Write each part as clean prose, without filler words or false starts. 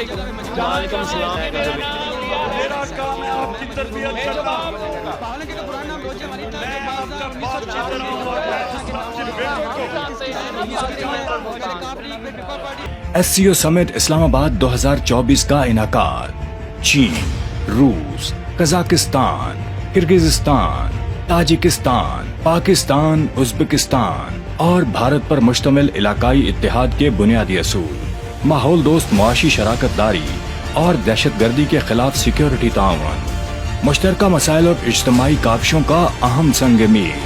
وعلیکم السلام میرا کام ہے آپ کی تربیت کرنا. میں آپ کا باپ چیتا رہا ہوں اور میں اپنے بیٹوں کو. SCO سمٹ اسلام آباد 2024 کا انعقاد چین، روس، قزاقستان، کرغزستان، تاجکستان، پاکستان، ازبکستان اور بھارت پر مشتمل علاقائی اتحاد کے بنیادی اصول، ماحول دوست معاشی شراکت داری اور دہشت گردی کے خلاف سیکیورٹی تعاون، مشترکہ مسائل اور اجتماعی کاوشوں کا اہم سنگ میل.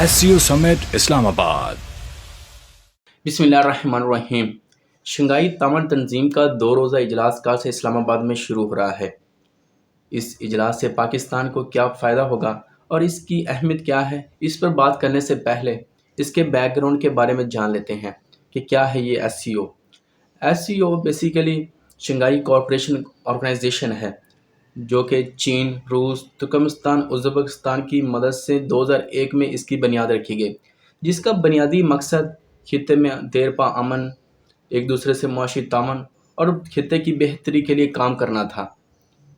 SCO سمٹ اسلام آباد. بسم اللہ الرحمن الرحیم. شنگھائی تعاون تنظیم کا 2 روزہ اجلاس کل سے اسلام آباد میں شروع ہو رہا ہے. اس اجلاس سے پاکستان کو کیا فائدہ ہوگا اور اس کی اہمیت کیا ہے، اس پر بات کرنے سے پہلے اس کے بیک گراؤنڈ کے بارے میں جان لیتے ہیں کہ کیا ہے یہ SCO. SCO basically Shanghai cooperation organisation ہے جو کہ چین، روس، ترکمانستان، ازبکستان کی مدد سے 2001 میں اس کی بنیاد رکھی گئی، جس کا بنیادی مقصد خطے میں دیر پا امن، ایک دوسرے سے معاشی تعاون اور خطے کی بہتری کے لیے کام کرنا تھا.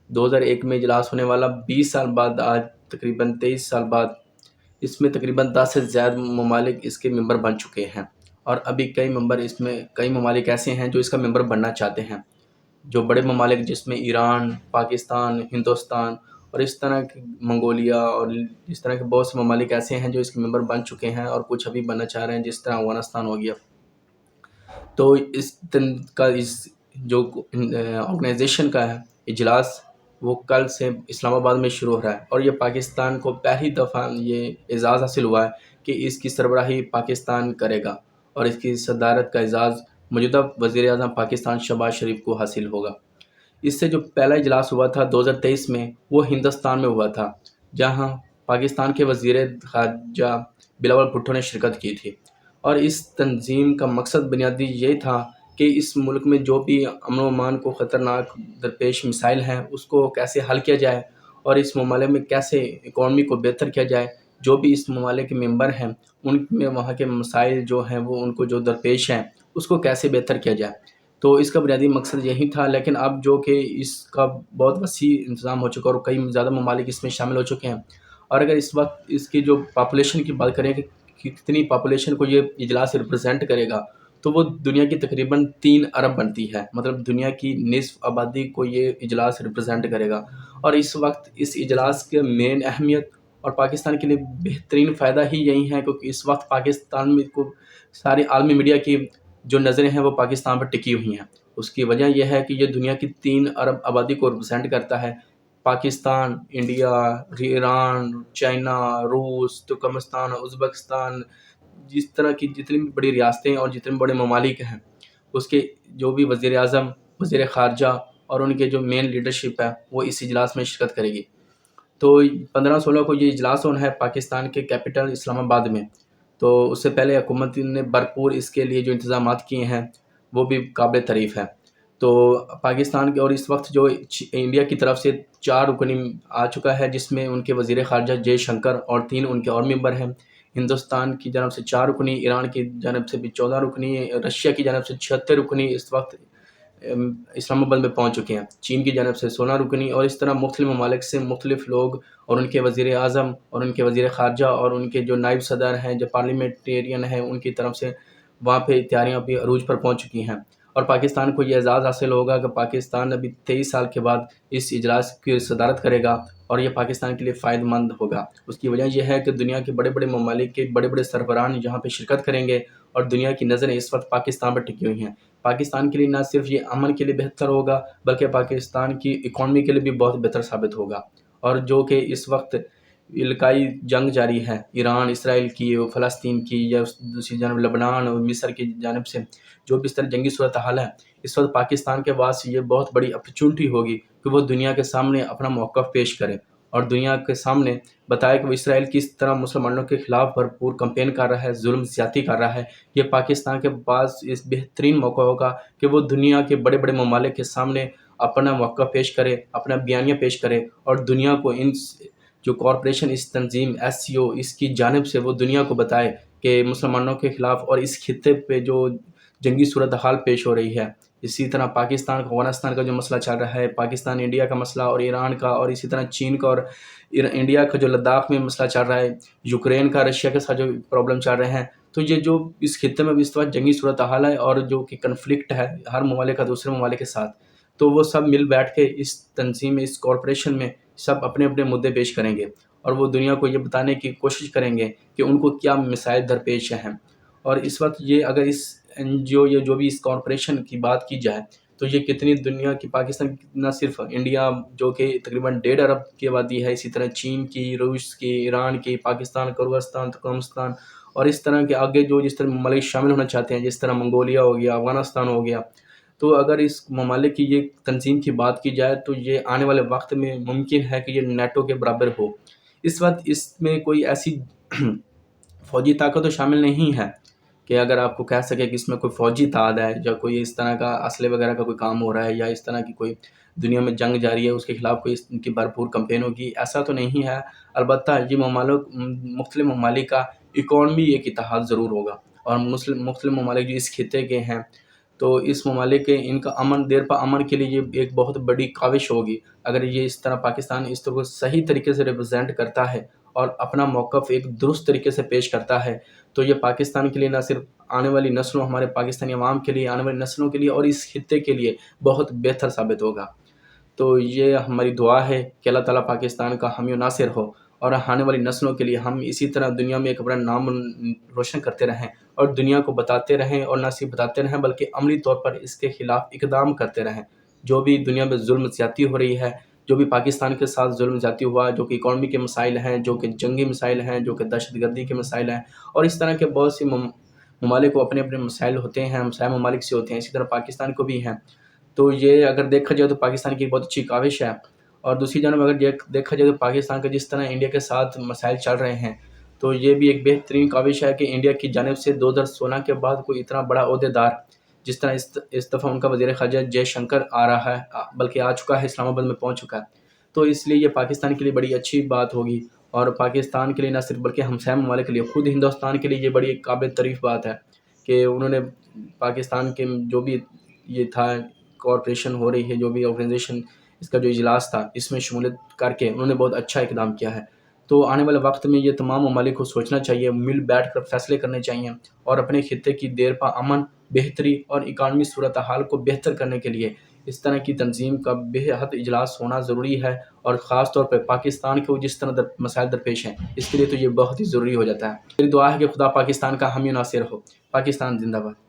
2001 میں اجلاس ہونے والا 20 سال بعد، آج تقریباً 23 سال بعد، اس میں تقریباً 10 سے زیادہ ممالک اس کے ممبر بن چکے ہیں، اور ابھی کئی ممالک ایسے ہیں جو اس کا ممبر بننا چاہتے ہیں. جو بڑے ممالک جس میں ایران، پاکستان، ہندوستان اور اس طرح کے منگولیا اور اس طرح کے بہت سے ممالک ایسے ہیں جو اس کے ممبر بن چکے ہیں اور کچھ ابھی بننا چاہ رہے ہیں، جس طرح افغانستان ہو گیا. تو اس جو آرگنائزیشن کا ہے اجلاس، وہ کل سے اسلام آباد میں شروع ہو رہا ہے، اور یہ پاکستان کو پہلی دفعہ یہ اعزاز حاصل ہوا ہے کہ اس کی سربراہی پاکستان کرے گا، اور اس کی صدارت کا اعزاز موجودہ وزیر اعظم پاکستان شہباز شریف کو حاصل ہوگا. اس سے جو پہلا اجلاس ہوا تھا 2023 میں، وہ ہندوستان میں ہوا تھا، جہاں پاکستان کے وزیر خارجہ بلاول بھٹو نے شرکت کی تھی. اور اس تنظیم کا مقصد بنیادی یہ تھا کہ اس ملک میں جو بھی امن و امان کو خطرناک درپیش مسائل ہیں، اس کو کیسے حل کیا جائے، اور اس ممالک میں کیسے اکانومی کو بہتر کیا جائے. جو بھی اس ممالک کے ممبر ہیں، ان میں وہاں کے مسائل جو ہیں وہ ان کو جو درپیش ہیں، اس کو کیسے بہتر کیا جائے. تو اس کا بنیادی مقصد یہی تھا. لیکن اب جو کہ اس کا بہت وسیع انتظام ہو چکا اور کئی زیادہ ممالک اس میں شامل ہو چکے ہیں. اور اگر اس وقت اس کی جو پاپولیشن کی بات کریں کہ کتنی پاپولیشن کو یہ اجلاس ریپرزینٹ کرے گا، تو وہ دنیا کی تقریباً 3 ارب بنتی ہے. مطلب دنیا کی نصف آبادی کو یہ اجلاس ریپرزینٹ کرے گا. اور اس وقت اس اجلاس کے مین اہمیت اور پاکستان کے لیے بہترین فائدہ ہی یہی ہے، کیونکہ اس وقت پاکستان میں کو ساری عالمی میڈیا کی جو نظریں ہیں وہ پاکستان پر ٹکی ہوئی ہیں. اس کی وجہ یہ ہے کہ یہ دنیا کی 3 ارب آبادی کو ریپرزینٹ کرتا ہے. پاکستان، انڈیا، ایران، چائنا، روس، ترکمانستان، ازبکستان، جس طرح کی جتنی بھی بڑی ریاستیں اور جتنے بڑے ممالک ہیں، اس کے جو بھی وزیر اعظم، وزیر خارجہ اور ان کے جو مین لیڈرشپ ہے، وہ اس اجلاس میں شرکت کرے گی. تو 15-16 کو یہ اجلاس ہونا ہے پاکستان کے کیپٹل اسلام آباد میں. تو اس سے پہلے حکومت نے بھرپور اس کے لیے جو انتظامات کیے ہیں وہ بھی قابل تعریف ہے. تو پاکستان کے اور اس وقت جو انڈیا کی طرف سے 4 رکنی آ چکا ہے، جس میں ان کے وزیر خارجہ جے شنکر اور 3 ان کے اور ممبر ہیں. ہندوستان کی جانب سے 4 رکنی، ایران کی جانب سے بھی 14 رکنی، رشیا کی جانب سے 76 رکنی اس وقت اسلام آباد میں پہنچ چکے ہیں. چین کی جانب سے 16 رکنی، اور اس طرح مختلف ممالک سے مختلف لوگ اور ان کے وزیر اعظم اور ان کے وزیر خارجہ اور ان کے جو نائب صدر ہیں، جو پارلیمنٹیرین ہیں، ان کی طرف سے وہاں پہ تیاریاں بھی عروج پر پہنچ چکی ہیں. اور پاکستان کو یہ اعزاز حاصل ہوگا کہ پاکستان ابھی 23 سال کے بعد اس اجلاس کی صدارت کرے گا، اور یہ پاکستان کے لیے فائدہ مند ہوگا. اس کی وجہ یہ ہے کہ دنیا کے بڑے بڑے ممالک کے بڑے بڑے سربراہان یہاں پہ شرکت کریں گے، اور دنیا کی نظریں اس وقت پاکستان پر ٹکی ہوئی ہیں. پاکستان کے لیے نہ صرف یہ امن کے لیے بہتر ہوگا، بلکہ پاکستان کی اکانومی کے لیے بھی بہت بہتر ثابت ہوگا. اور جو کہ اس وقت علاقائی جنگ جاری ہے، ایران اسرائیل کی، فلسطین کی، یا دوسری جانب لبنان اور مصر کی جانب سے جو بھی اس طرح جنگی صورتحال ہے، اس وقت پاکستان کے پاس یہ بہت بڑی اپرچونٹی ہوگی کہ وہ دنیا کے سامنے اپنا موقف پیش کرے، اور دنیا کے سامنے بتائے کہ وہ اسرائیل کس طرح مسلمانوں کے خلاف بھرپور کمپین کر رہا ہے، ظلم زیادتی کر رہا ہے. یہ پاکستان کے پاس اس بہترین موقع ہوگا کہ وہ دنیا کے بڑے بڑے ممالک کے سامنے اپنا موقع پیش کرے، اپنا بیانیہ پیش کرے، اور دنیا کو ان جو کارپوریشن اس تنظیم SCO اس کی جانب سے وہ دنیا کو بتائے کہ مسلمانوں کے خلاف اور اس خطے پہ جو جنگی صورتحال پیش ہو رہی ہے. اسی طرح پاکستان افغانستان کا جو مسئلہ چل رہا ہے، پاکستان انڈیا کا مسئلہ اور ایران کا، اور اسی طرح چین کا اور انڈیا کا جو لداخ میں مسئلہ چل رہا ہے، یوکرین کا رشیا کے ساتھ جو پرابلم چل رہے ہیں. تو یہ جو اس خطے میں اس وقت جنگی صورتحال ہے اور جو کہ کنفلکٹ ہے ہر ممالک کا دوسرے ممالک کے ساتھ، تو وہ سب مل بیٹھ کے اس تنظیم میں، اس کارپوریشن میں سب اپنے اپنے مدعے پیش کریں گے اور وہ دنیا کو یہ بتانے کی کوشش کریں گے کہ ان کو کیا مسائل درپیش ہیں. اور اس وقت یہ اگر اس NGO یا جو بھی اس کارپوریشن کی بات کی جائے تو یہ کتنی دنیا کی، پاکستان کی نہ صرف انڈیا جو کہ تقریباً 1.5 ارب کی آبادی ہے، اسی طرح چین کی، روس کی، ایران کی، پاکستان، قرغستان، ترکمانستان اور اس طرح کے آگے جو جس طرح ممالک شامل ہونا چاہتے ہیں، جس طرح منگولیا ہو گیا، افغانستان ہو گیا. تو اگر اس ممالک کی یہ تنظیم کی بات کی جائے تو یہ آنے والے وقت میں ممکن ہے کہ یہ نیٹو کے برابر ہو. اس وقت اس میں کوئی ایسی فوجی طاقت تو شامل نہیں ہے کہ اگر آپ کو کہہ سکے کہ اس میں کوئی فوجی تعداد ہے یا کوئی اس طرح کا اسلحے وغیرہ کا کوئی کام ہو رہا ہے یا اس طرح کی کوئی دنیا میں جنگ جاری ہے اس کے خلاف کوئی اس کی بھرپور کمپین ہوگی، ایسا تو نہیں ہے. البتہ یہ مختلف ممالک کا اکانومی ایک اتحاد ضرور ہوگا اور مختلف ممالک جو اس خطے کے ہیں تو اس ممالک کے ان کا امن، دیر پا امن کے لیے یہ ایک بہت بڑی کاوش ہوگی. اگر یہ اس طرح پاکستان اس طرح کو صحیح طریقے سے ریپرزینٹ کرتا ہے اور اپنا موقف ایک درست طریقے سے پیش کرتا ہے تو یہ پاکستان کے لیے نہ صرف آنے والی نسلوں، ہمارے پاکستانی عوام کے لیے، آنے والی نسلوں کے لیے اور اس خطے کے لیے بہت بہتر ثابت ہوگا. تو یہ ہماری دعا ہے کہ اللہ تعالیٰ پاکستان کا حامی و ناصر ہو اور آنے والی نسلوں کے لیے ہم اسی طرح دنیا میں ایک بڑا نام روشن کرتے رہیں اور دنیا کو بتاتے رہیں، اور نہ صرف بتاتے رہیں بلکہ عملی طور پر اس کے خلاف اقدام کرتے رہیں. جو بھی دنیا میں ظلم زیادتی ہو رہی ہے، جو بھی پاکستان کے ساتھ ظلم زیادتی ہوا، جو کہ اکانومی کے مسائل ہیں، جو کہ جنگی مسائل ہیں، جو کہ دہشت گردی کے مسائل ہیں، اور اس طرح کے بہت سی ممالک کو اپنے اپنے مسائل ہوتے ہیں، مسائل ممالک سے ہوتے ہیں، اسی طرح پاکستان کو بھی ہیں. تو یہ اگر دیکھا جائے تو پاکستان کی بہت اچھی کاوش ہے. اور دوسری جانب اگر دیکھا جائے تو پاکستان کا جس طرح انڈیا کے ساتھ مسائل چل رہے ہیں تو یہ بھی ایک بہترین کاوش ہے کہ انڈیا کی جانب سے 2016 کے بعد کوئی اتنا بڑا عہدیدار، جس طرح اس دفعہ ان کا وزیر خارجہ جے شنکر آ رہا ہے، بلکہ آ چکا ہے، اسلام آباد میں پہنچ چکا ہے. تو اس لیے یہ پاکستان کے لیے بڑی اچھی بات ہوگی اور پاکستان کے لیے نہ صرف بلکہ ہمسائے ممالک کے لیے، خود ہندوستان کے لیے یہ بڑی قابل تعریف بات ہے کہ انہوں نے پاکستان کے جو بھی یہ تھا کارپوریشن ہو رہی ہے، جو بھی آرگنائزیشن اس کا جو اجلاس تھا، اس میں شمولیت کر کے انہوں نے بہت اچھا اقدام کیا ہے. تو آنے والے وقت میں یہ تمام ممالک کو سوچنا چاہیے، مل بیٹھ کر فیصلے کرنے چاہیے اور اپنے خطے کی دیر پا امن، بہتری اور اکانومی صورتحال کو بہتر کرنے کے لیے اس طرح کی تنظیم کا بے حد اجلاس ہونا ضروری ہے. اور خاص طور پہ پاکستان کو جس طرح مسائل درپیش ہیں اس کے لیے تو یہ بہت ہی ضروری ہو جاتا ہے. میری دعا ہے کہ خدا پاکستان کا حامی و ناصر ہو. پاکستان زندہ باد.